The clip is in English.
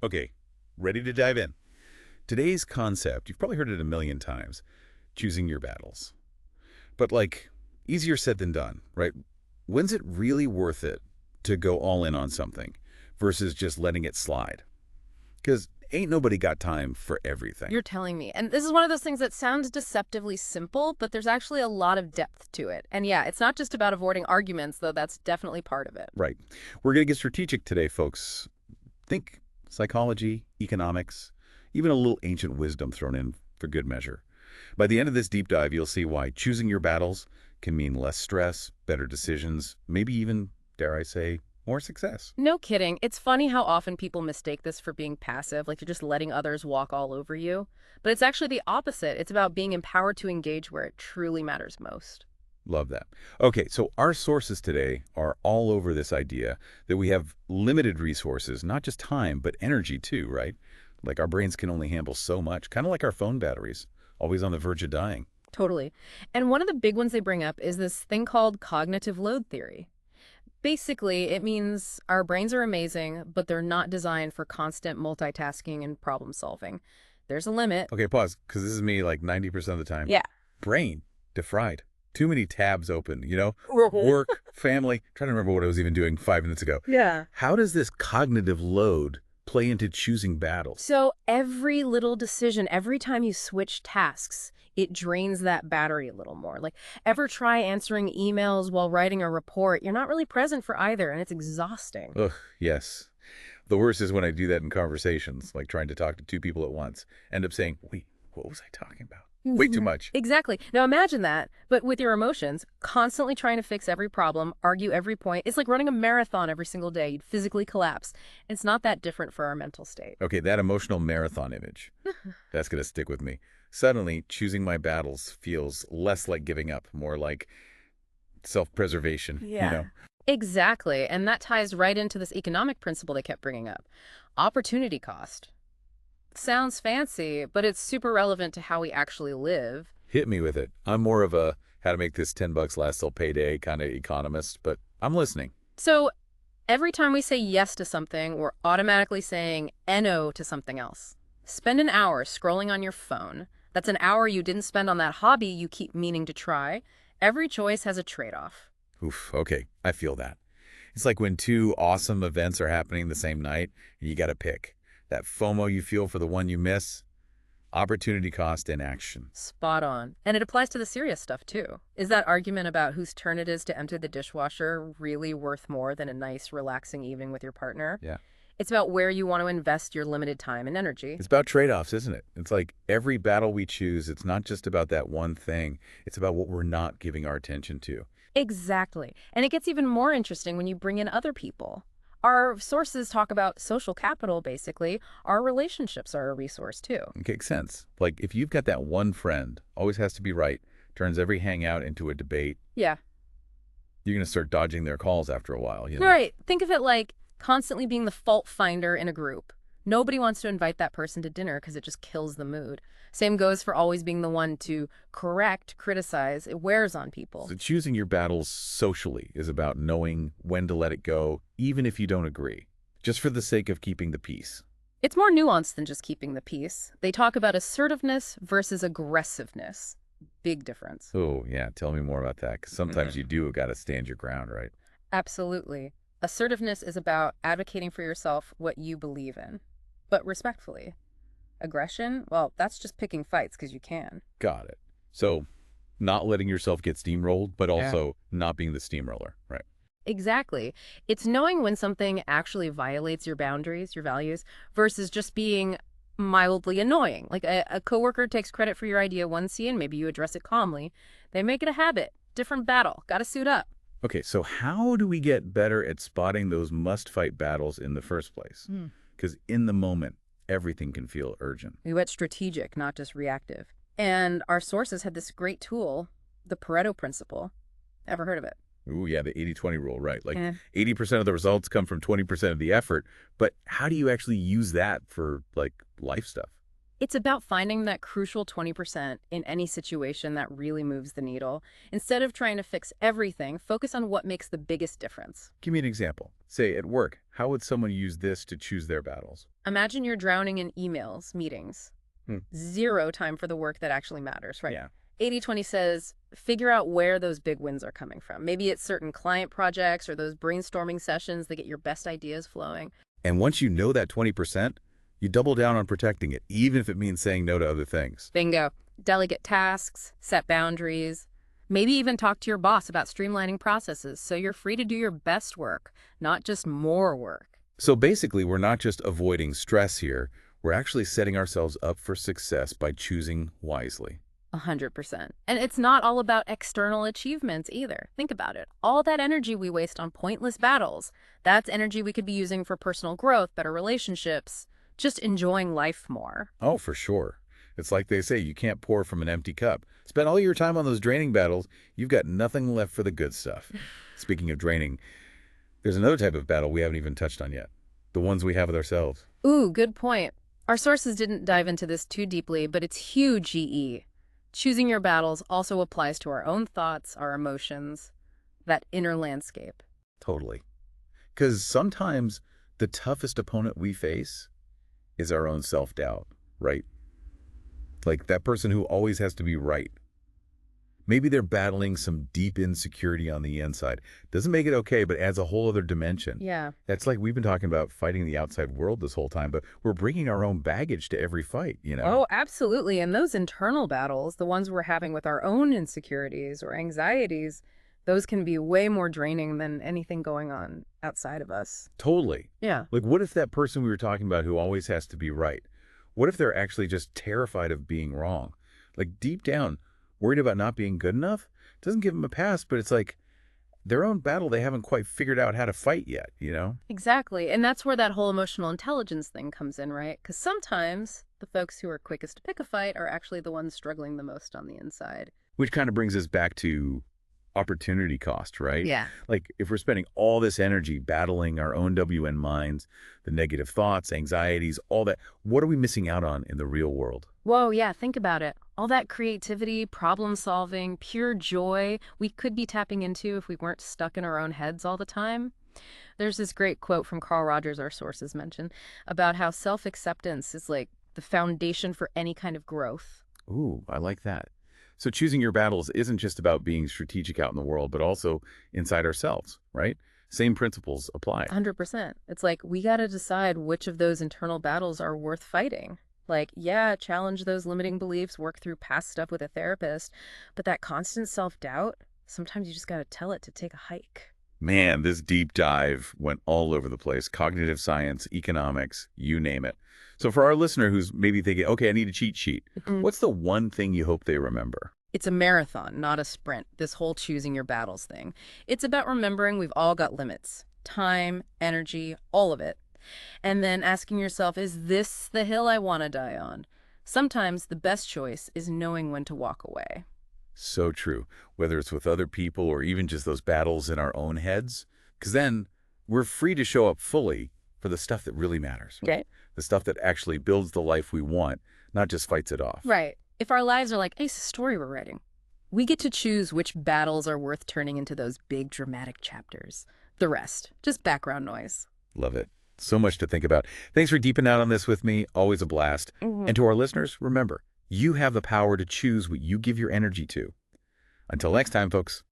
Okay, ready to dive in. Today's concept, you've probably heard it a million times, choosing your battles. But easier said than done, right? When's it really worth it to go all in on something versus just letting it slide? Because ain't nobody got time for everything. You're telling me. And this is one of those things that sounds deceptively simple, but there's actually a lot of depth to it. And yeah, it's not just about avoiding arguments, though that's definitely part of it. Right. We're going to get strategic today, folks. Think psychology, economics, even a little ancient wisdom thrown in for good measure. By the end of this deep dive, you'll see why choosing your battles can mean less stress, better decisions, maybe even, dare I say, more success. No kidding. It's funny how often people mistake this for being passive, like you're just letting others walk all over you. But it's actually the opposite. It's about being empowered to engage where it truly matters most. Love that. Okay, so our sources today are all over this idea that we have limited resources, not just time, but energy too, right? Like our brains can only handle so much, kind of like our phone batteries, always on the verge of dying. Totally. And one of the big ones they bring up is this thing called cognitive load theory. Basically, it means our brains are amazing, but they're not designed for constant multitasking and problem solving. There's a limit. Okay, pause, because this is me like 90% of the time. Yeah. Brain defried. Too many tabs open, Work, family. Trying to remember what I was even doing 5 minutes ago. Yeah. How does this cognitive load play into choosing battles? So every little decision, every time you switch tasks, it drains that battery a little more. Like, ever try answering emails while writing a report? You're not really present for either, and it's exhausting. Ugh, yes. The worst is when I do that in conversations, like trying to talk to two people at once. End up saying, wait, what was I talking about? Way too much. Exactly. Now imagine that, but with your emotions, constantly trying to fix every problem, argue every point. It's like running a marathon every single day. You'd physically collapse. It's not that different for our mental state. Okay, that emotional marathon image, that's going to stick with me. Suddenly, choosing my battles feels less like giving up, more like self-preservation, Exactly. And that ties right into this economic principle they kept bringing up. Opportunity cost. Sounds fancy, but it's super relevant to how we actually live. Hit me with it. I'm more of a how to make this $10 last till payday kind of economist, but I'm listening. So every time we say yes to something, we're automatically saying no to something else. Spend an hour scrolling on your phone. That's an hour you didn't spend on that hobby you keep meaning to try. Every choice has a trade-off. Oof, okay, I feel that. It's like when two awesome events are happening the same night, and you got to pick. That FOMO you feel for the one you miss, opportunity cost in action. Spot on. And it applies to the serious stuff, too. Is that argument about whose turn it is to empty the dishwasher really worth more than a nice, relaxing evening with your partner? Yeah. It's about where you want to invest your limited time and energy. It's about trade-offs, isn't it? It's like every battle we choose, it's not just about that one thing. It's about what we're not giving our attention to. Exactly. And it gets even more interesting when you bring in other people. Our sources talk about social capital, basically. Our relationships are a resource, too. It makes sense. Like, if you've got that one friend, always has to be right, turns every hangout into a debate, Yeah. you're going to start dodging their calls after a while, Right. Think of it like constantly being the fault finder in a group. Nobody wants to invite that person to dinner because it just kills the mood. Same goes for always being the one to correct, criticize. It wears on people. So choosing your battles socially is about knowing when to let it go, even if you don't agree, just for the sake of keeping the peace. It's more nuanced than just keeping the peace. They talk about assertiveness versus aggressiveness. Big difference. Oh, yeah, tell me more about that, because sometimes you do got to stand your ground, right? Absolutely. Assertiveness is about advocating for yourself what you believe in, but respectfully. Aggression, well, that's just picking fights because you can. Got it. So not letting yourself get steamrolled, but also not being the steamroller, right? Exactly. It's knowing when something actually violates your boundaries, your values, versus just being mildly annoying. Like a coworker takes credit for your idea one scene, maybe you address it calmly. They make it a habit. Different battle. Gotta suit up. Okay, so how do we get better at spotting those must-fight battles in the first place? Because in the moment, everything can feel urgent. We went strategic, not just reactive. And our sources had this great tool, the Pareto principle. Ever heard of it? Ooh, yeah, the 80-20 rule, right? Like 80% of the results come from 20% of the effort. But how do you actually use that for, like, life stuff? It's about finding that crucial 20% in any situation that really moves the needle. Instead of trying to fix everything, focus on what makes the biggest difference. Give me an example. Say, at work, how would someone use this to choose their battles? Imagine you're drowning in emails, meetings. Hmm. Zero time for the work that actually matters, right? Yeah. 80/20 says figure out where those big wins are coming from. Maybe it's certain client projects or those brainstorming sessions that get your best ideas flowing. And once you know that 20%, you double down on protecting it, even if it means saying no to other things. Bingo. Delegate tasks, set boundaries. Maybe even talk to your boss about streamlining processes so you're free to do your best work, not just more work. So basically, we're not just avoiding stress here, we're actually setting ourselves up for success by choosing wisely. 100%. And it's not all about external achievements either. Think about it. All that energy we waste on pointless battles, that's energy we could be using for personal growth, better relationships, just enjoying life more. Oh, for sure. It's like they say, you can't pour from an empty cup. Spend all your time on those draining battles, you've got nothing left for the good stuff. Speaking of draining, there's another type of battle we haven't even touched on yet. The ones we have with ourselves. Ooh, good point. Our sources didn't dive into this too deeply, but it's huge, GE. Choosing your battles also applies to our own thoughts, our emotions, that inner landscape. Totally. Because sometimes the toughest opponent we face is our own self-doubt, right? Like that person who always has to be right. Maybe they're battling some deep insecurity on the inside. Doesn't make it okay, but adds a whole other dimension. Yeah. That's like we've been talking about fighting the outside world this whole time, but we're bringing our own baggage to every fight, you know? Oh, absolutely. And those internal battles, the ones we're having with our own insecurities or anxieties, those can be way more draining than anything going on outside of us. Totally. Yeah. Like, what if that person we were talking about who always has to be right? What if they're actually just terrified of being wrong? Like, deep down, worried about not being good enough? Doesn't give them a pass, but it's like their own battle they haven't quite figured out how to fight yet, you know? Exactly. And that's where that whole emotional intelligence thing comes in, right? Because sometimes the folks who are quickest to pick a fight are actually the ones struggling the most on the inside. Which kind of brings us back to opportunity cost, right? Yeah. Like if we're spending all this energy battling our own WN minds, the negative thoughts, anxieties, all that, what are we missing out on in the real world? Whoa, yeah, think about it. All that creativity, problem solving, pure joy we could be tapping into if we weren't stuck in our own heads all the time. There's this great quote from Carl Rogers, our sources mention, about how self-acceptance is like the foundation for any kind of growth. Ooh, I like that. So choosing your battles isn't just about being strategic out in the world, but also inside ourselves, right? Same principles apply. 100%. It's like we got to decide which of those internal battles are worth fighting. Like, yeah, challenge those limiting beliefs, work through past stuff with a therapist, but that constant self-doubt, sometimes you just got to tell it to take a hike. Man, this deep dive went all over the place. Cognitive science, economics, you name it. So for our listener who's maybe thinking, okay, I need a cheat sheet, what's the one thing you hope they remember? It's a marathon, not a sprint, this whole choosing your battles thing. It's about remembering we've all got limits. Time, energy, all of it. And then asking yourself, is this the hill I want to die on? Sometimes the best choice is knowing when to walk away. So true, whether it's with other people or even just those battles in our own heads, because then we're free to show up fully for the stuff that really matters, Okay. the stuff that actually builds the life we want, not just fights it off. Right. If our lives are like, hey, it's a story we're writing, we get to choose which battles are worth turning into those big dramatic chapters. The rest, just background noise. Love it. So much to think about. Thanks for deeping out on this with me. Always a blast. And to our listeners, remember, you have the power to choose what you give your energy to. Until next time, folks.